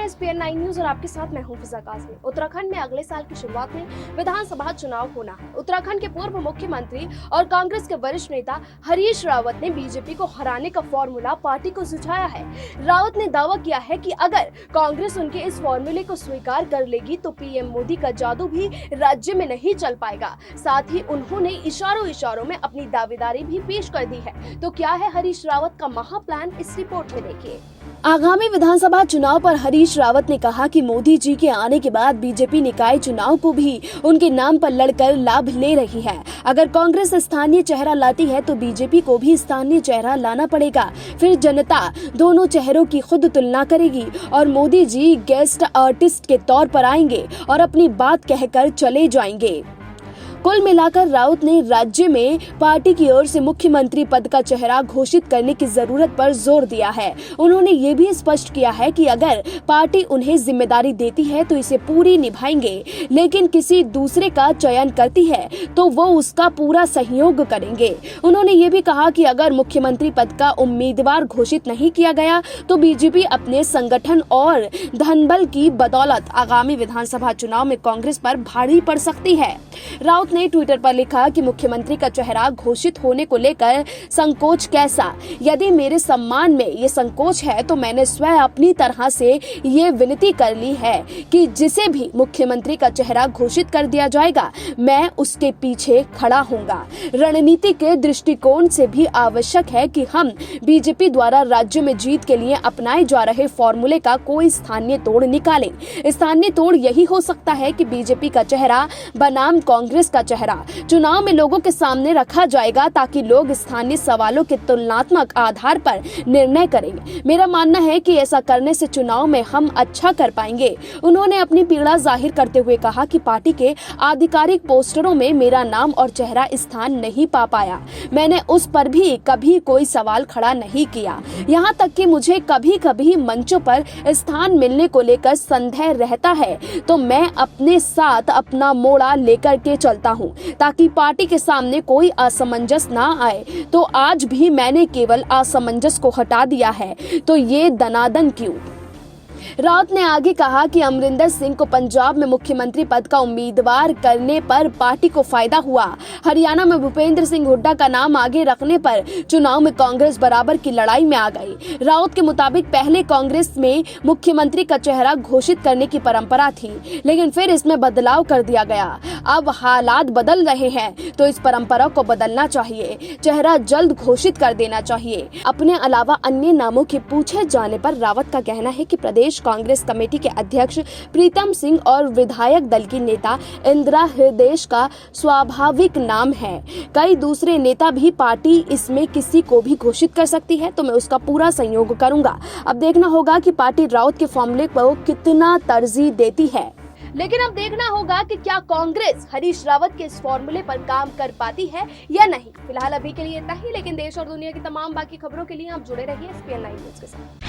SPN9 news और आपके साथ मैं हूं फिजा काज़मी। उत्तराखंड में अगले साल की शुरुआत में विधानसभा चुनाव होना है। उत्तराखंड के पूर्व मुख्यमंत्री और कांग्रेस के वरिष्ठ नेता हरीश रावत ने बीजेपी को हराने का फॉर्मूला पार्टी को सुझाया है। रावत ने दावा किया है कि अगर कांग्रेस उनके इस फॉर्मूले को स्वीकार कर लेगी तो पीएम मोदी का जादू भी राज्य में नहीं चल पाएगा। साथ ही उन्होंने इशारों में अपनी दावेदारी भी पेश कर दी है। तो क्या है हरीश रावत का महा प्लान, इस रिपोर्ट में देखिए। आगामी विधानसभा चुनाव पर हरीश रावत ने कहा कि मोदी जी के आने के बाद बीजेपी निकाय चुनाव को भी उनके नाम पर लड़कर लाभ ले रही है। अगर कांग्रेस स्थानीय चेहरा लाती है तो बीजेपी को भी स्थानीय चेहरा लाना पड़ेगा। फिर जनता दोनों चेहरों की खुद तुलना करेगी और मोदी जी गेस्ट आर्टिस्ट के तौर पर आएंगे और अपनी बात कहकर चले जाएंगे। कुल मिलाकर राउत ने राज्य में पार्टी की ओर से मुख्यमंत्री पद का चेहरा घोषित करने की जरूरत पर जोर दिया है। उन्होंने ये भी स्पष्ट किया है कि अगर पार्टी उन्हें जिम्मेदारी देती है तो इसे पूरी निभाएंगे, लेकिन किसी दूसरे का चयन करती है तो वो उसका पूरा सहयोग करेंगे। उन्होंने ये भी कहा कि अगर मुख्यमंत्री पद का उम्मीदवार घोषित नहीं किया गया तो बीजेपी अपने संगठन और धनबल की बदौलत आगामी विधानसभा चुनाव में कांग्रेस पर भारी पड़ सकती है। राउत ने ट्विटर पर लिखा कि मुख्यमंत्री का चेहरा घोषित होने को लेकर संकोच कैसा? यदि मेरे सम्मान में ये संकोच है तो मैंने स्वयं अपनी तरह से ये विनती कर ली है कि जिसे भी मुख्यमंत्री का चेहरा घोषित कर दिया जाएगा मैं उसके पीछे खड़ा होऊंगा। रणनीति के दृष्टिकोण से भी आवश्यक है कि हम बीजेपी द्वारा राज्य में जीत के लिए अपनाए जा रहे फॉर्मूले का कोई स्थानीय तोड़ निकालें। स्थानीय तोड़ यही हो सकता है कि बीजेपी का चेहरा बनाम कांग्रेस का चेहरा चुनाव में लोगों के सामने रखा जाएगा ताकि लोग स्थानीय सवालों के तुलनात्मक आधार पर निर्णय करेंगे। मेरा मानना है कि ऐसा करने से चुनाव में हम अच्छा कर पाएंगे। उन्होंने अपनी पीड़ा जाहिर करते हुए कहा कि पार्टी के आधिकारिक पोस्टरों में मेरा नाम और चेहरा स्थान नहीं पा पाया। मैंने उस पर भी कभी कोई सवाल खड़ा नहीं किया। यहाँ तक कि मुझे कभी कभी मंचों पर स्थान मिलने को लेकर संदेह रहता है तो मैं अपने साथ अपना मोड़ा लेकर के चलता हूँ ताकि पार्टी के सामने कोई असमंजस ना आए। तो आज भी मैंने केवल असमंजस को हटा दिया है, तो ये दनादन क्यों? रावत ने आगे कहा कि अमरिंदर सिंह को पंजाब में मुख्यमंत्री पद का उम्मीदवार करने पर पार्टी को फायदा हुआ। हरियाणा में भूपेंद्र सिंह हुड्डा का नाम आगे रखने पर चुनाव में कांग्रेस बराबर की लड़ाई में आ गई। रावत के मुताबिक पहले कांग्रेस में मुख्यमंत्री का चेहरा घोषित करने की परंपरा थी, लेकिन फिर इसमें बदलाव कर दिया गया। अब हालात बदल रहे हैं तो इस परंपरा को बदलना चाहिए। चेहरा जल्द घोषित कर देना चाहिए। अपने अलावा अन्य नामों के पूछे जाने पर रावत का कहना है कि प्रदेश कांग्रेस कमेटी के अध्यक्ष प्रीतम सिंह और विधायक दल की नेता इंदिरा हृदय का स्वाभाविक नाम है। कई दूसरे नेता भी पार्टी इसमें किसी को भी घोषित कर सकती है तो मैं उसका पूरा सहयोग करूंगा। अब देखना होगा कि पार्टी रावत के फॉर्मूले को कितना तरजीह देती है। लेकिन अब देखना होगा कि क्या कांग्रेस हरीश रावत के इस फॉर्मूले पर काम कर पाती है या नहीं। फिलहाल अभी के लिए इतना ही, लेकिन देश और दुनिया की तमाम बाकी खबरों के लिए आप जुड़े रहिए SPN9 न्यूज के साथ।